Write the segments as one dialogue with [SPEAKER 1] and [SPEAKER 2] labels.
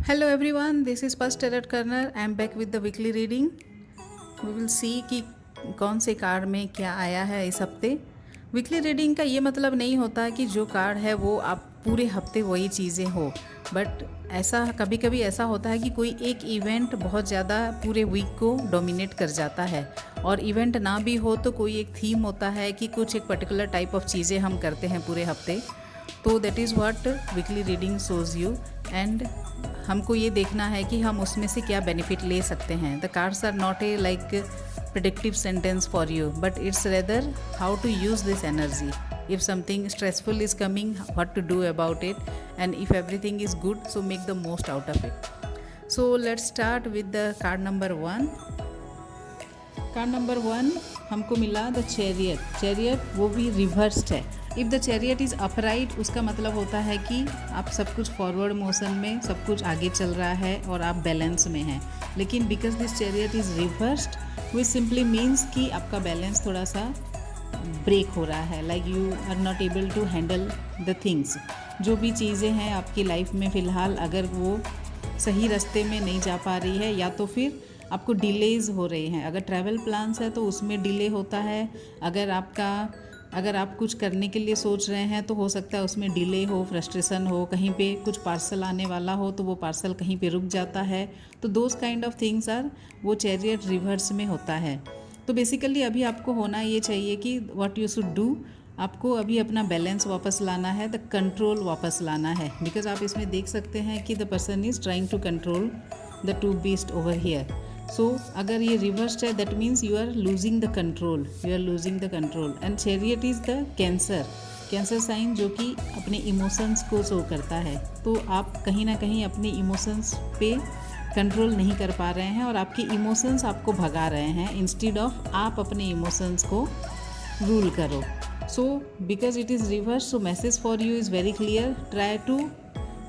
[SPEAKER 1] Hello everyone, this is First Tarot Corner. I am back with the weekly reading. We will see कि कौन से card में क्या आया है इस हफ्ते। वीकली रीडिंग का ये मतलब नहीं होता कि जो कार्ड है वो आप पूरे हफ्ते वही चीज़ें हो, बट ऐसा कभी कभी ऐसा होता है कि कोई एक इवेंट बहुत ज़्यादा पूरे वीक को डोमिनेट कर जाता है, और इवेंट ना भी हो तो कोई एक थीम होता है कि कुछ एक पर्टिकुलर टाइप ऑफ चीज़ें हम करते हैं पूरे हफ्ते। तो that is what weekly reading shows you, and हमको ये देखना है कि हम उसमें से क्या बेनिफिट ले सकते हैं। The cards are not a like predictive sentence for you, but it's rather how to use this energy. If something stressful is coming, what to do about it, and if everything is good, so make the most out of it. So let's start with the card number 1. Card number 1 हमको मिला the chariot वो भी reversed है। If the chariot is upright उसका मतलब होता है कि आप सब कुछ फॉरवर्ड मोशन में, सब कुछ आगे चल रहा है और आप बैलेंस में हैं। लेकिन because this chariot is reversed which simply means कि आपका बैलेंस थोड़ा सा ब्रेक हो रहा है, like you are not able to handle the things. जो भी चीज़ें हैं आपकी लाइफ में फ़िलहाल अगर वो सही रास्ते में नहीं जा पा रही है, या तो फिर आपको डिलेज हो रहे हैं। अगर ट्रैवल प्लान्स है तो उसमें डिले होता है। अगर आप कुछ करने के लिए सोच रहे हैं तो हो सकता है उसमें डिले हो, फ्रस्ट्रेशन हो, कहीं पे कुछ पार्सल आने वाला हो तो वो पार्सल कहीं पे रुक जाता है। तो those kind of things are वो चैरियट रिवर्स में होता है। तो बेसिकली अभी आपको होना ये चाहिए कि व्हाट यू शुड डू, आपको अभी अपना बैलेंस वापस लाना है, द कंट्रोल वापस लाना है। बिकॉज आप इसमें देख सकते हैं कि the person is trying to control the two beast over here. So अगर ये रिवर्स्ड है that means you are losing the control, and chariot is the cancer sign जो कि अपने इमोशंस को शो करता है। तो आप कहीं ना कहीं अपने इमोशंस पे कंट्रोल नहीं कर पा रहे हैं और आपके इमोशंस आपको भगा रहे हैं, इंस्टेड ऑफ आप अपने इमोशंस को रूल करो। So because it is reverse, so message for you is very clear, try to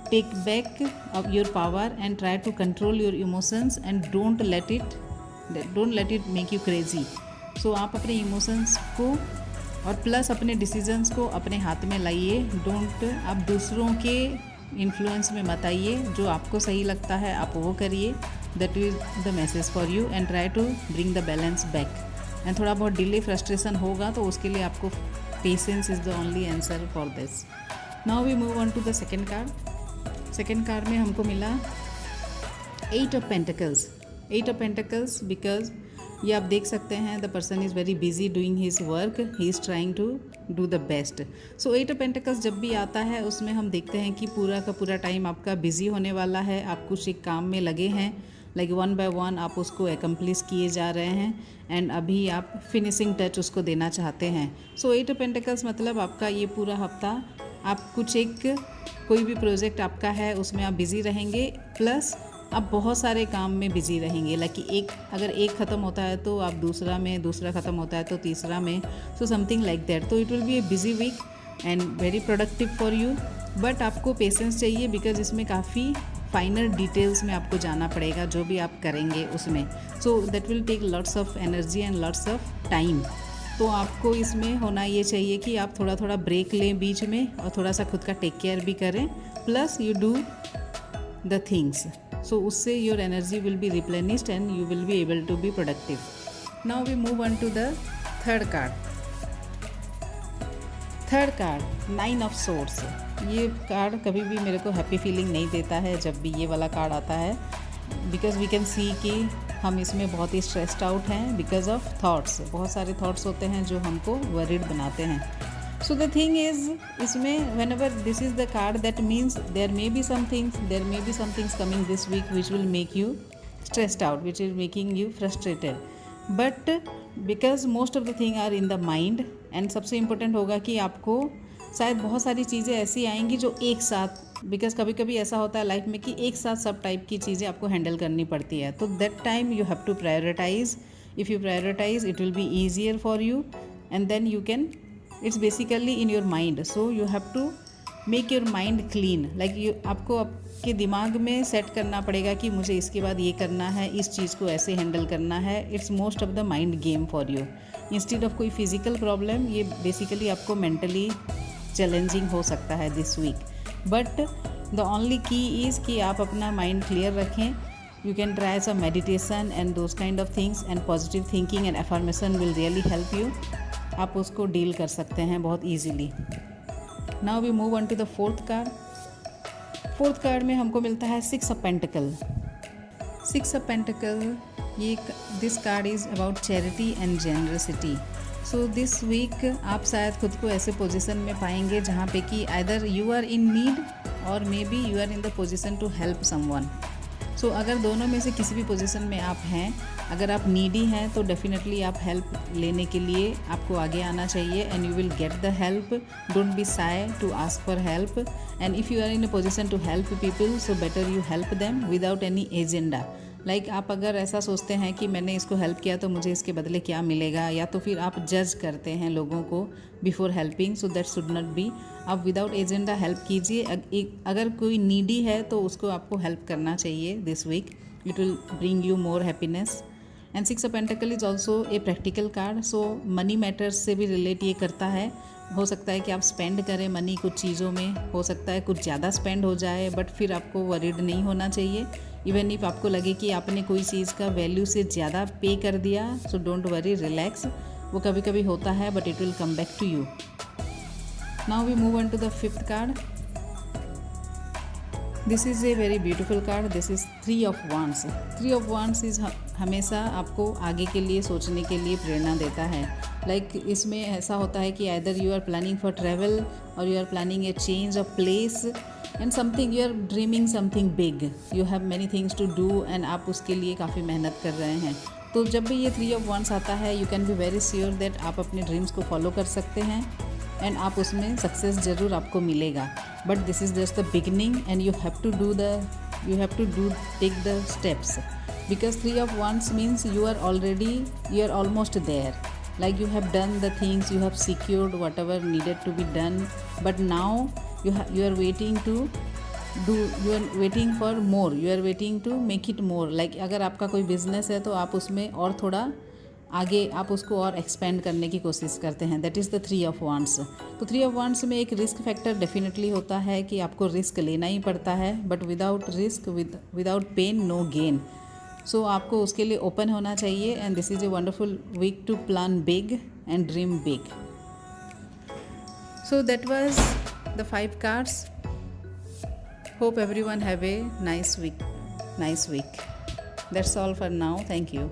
[SPEAKER 1] take back of your power and try to control your emotions and don't let it make you crazy. So आप अपने emotions को और plus अपने decisions को अपने हाथ में लाइए। डोंट आप दूसरों के इन्फ्लुएंस में मत आइए, जो आपको सही लगता है आप वो करिए। That is the message for you, and try to bring the balance back. And थोड़ा बहुत डिले फ्रस्ट्रेशन होगा तो उसके लिए आपको patience is the only answer for this. Now we move on to the second card. Second card में हमको मिला 8 ऑफ पेंटिकल्स। बिकॉज ये आप देख सकते हैं the person is very busy doing his work, he is trying to do the best. So 8 of pentacles जब भी आता है उसमें हम देखते हैं कि पूरा का पूरा टाइम आपका बिजी होने वाला है। आप कुछ एक काम में लगे हैं, लाइक वन बाय वन आप उसको एकम्प्लिश किए जा रहे हैं, एंड अभी आप फिनिशिंग टच उसको देना चाहते हैं। सो 8 ऑफ पेंटिकल्स मतलब आपका ये पूरा हफ्ता आप कुछ एक कोई भी प्रोजेक्ट आपका है उसमें आप बिज़ी रहेंगे, प्लस आप बहुत सारे काम में बिज़ी रहेंगे। लाइक अगर एक ख़त्म होता है तो आप दूसरा में, दूसरा ख़त्म होता है तो तीसरा में, सो समथिंग लाइक दैट। तो it will be a busy week and very productive for you, but आपको पेशेंस चाहिए बिकॉज इसमें काफ़ी फाइनल डिटेल्स में आपको जाना पड़ेगा जो भी आप करेंगे उसमें। So that will take lots of energy and lots of time. तो आपको इसमें होना ये चाहिए कि आप थोड़ा थोड़ा ब्रेक लें बीच में और थोड़ा सा खुद का टेक केयर भी करें, plus you do the things. So उससे your energy will be replenished and you will be able to be productive. Now we move on to the third card. 9 of swords. ये card कभी भी मेरे को happy feeling नहीं देता है जब भी ये वाला कार्ड आता है, बिकॉज वी कैन सी कि हम इसमें बहुत ही स्ट्रेस्ड आउट हैं बिकॉज ऑफ थाट्स। बहुत सारे थाट्स होते हैं जो हमको वरीड बनाते हैं। सो द थिंग इज़, इसमें whenever this is the card that means there may be some things coming this week which will make you stressed out, which is making you frustrated, but because most of the thing are in the mind. And सबसे important होगा कि आपको शायद बहुत सारी चीज़ें ऐसी आएंगी जो एक साथ, बिकॉज कभी कभी ऐसा होता है लाइफ में कि एक साथ सब टाइप की चीज़ें आपको हैंडल करनी पड़ती है। तो that time you have to prioritize. If you prioritize it will be easier for you, and then you can, it's basically in your mind. So you have to make your mind clean. Like आपको आपके दिमाग में set करना पड़ेगा कि मुझे इसके बाद ये करना है, इस चीज़ को ऐसे हैंडल करना है। It's most of the mind game for you instead of कोई फिजिकल प्रॉब्लम। ये बेसिकली आपको मेंटली चैलेंजिंग हो सकता है this week, but the only key is कि आप अपना माइंड क्लियर रखें. You can try some meditation and those kind of things, and positive thinking and affirmation will really help you. आप उसको डील कर सकते हैं बहुत easily. Now we move on to the fourth card. Fourth card में हमको मिलता है 6 ऑफ पेंटिकल. 6 ऑफ पेंटिकल, ये this card is about charity and generosity. So this week आप शायद खुद को ऐसे पोजीशन में पाएंगे जहाँ पे कि either you are in need और maybe you are in the position to help someone. So अगर दोनों में से किसी भी पोजीशन में आप हैं, अगर आप नीडी हैं तो डेफिनेटली आप हेल्प लेने के लिए आपको आगे आना चाहिए and you will get the help. Don't be shy to ask for help, and if you are in a position to help people so better you help them without any agenda. Like आप अगर ऐसा सोचते हैं कि मैंने इसको help किया तो मुझे इसके बदले क्या मिलेगा, या तो फिर आप जज करते हैं लोगों को before helping, so that should not be. आप विदाउट एजेंडा हेल्प कीजिए. अगर कोई नीडी है तो उसको आपको हेल्प करना चाहिए this week. It will bring you more happiness. And 6 of pentacle is also a practical card. So money matters से भी रिलेट ये करता है. हो सकता है कि आप स्पेंड करें मनी कुछ चीज़ों में, हो सकता है कुछ ज़्यादा स्पेंड हो जाए, बट फिर आपको वरीड नहीं होना चाहिए. इवन इफ आपको लगे कि आपने कोई चीज़ का वैल्यू से ज़्यादा पे कर दिया, सो डोंट वरी, रिलैक्स. वो कभी कभी होता है but it will come back to you. Now we move on to the fifth card. This is a very beautiful card. This is 3 of wands. 3 of wands is हमेशा आपको आगे के लिए सोचने के लिए प्रेरणा देता है. लाइक इसमें ऐसा होता है कि either you are planning for travel और you are planning a change of place and something, you are dreaming something big, you have many things to do and आप उसके लिए काफ़ी मेहनत कर रहे हैं. तो जब भी ये 3 ऑफ वांड्स आता है, you can be very sure that आप अपने ड्रीम्स को फॉलो कर सकते हैं एंड आप उसमें सक्सेस ज़रूर आपको मिलेगा. But this is just the beginning and you have to take the steps, because 3 of wands means you are almost there. Like you have done the things, you have secured whatever needed to be done, but now you are waiting for more, you are waiting to make it more. Like अगर आपका कोई business है तो आप उसमें और थोड़ा आगे आप उसको और एक्सपेंड करने की कोशिश करते हैं. That is the 3 of wands. तो 3 ऑफ वांड्स में एक रिस्क फैक्टर डेफिनेटली होता है कि आपको रिस्क लेना ही पड़ता है, but without risk, without pain no gain. So आपको उसके लिए ओपन होना चाहिए. And this is a wonderful week to plan big and dream big. So that was the 5 cards. Hope everyone have a nice week. That's all for now. Thank you.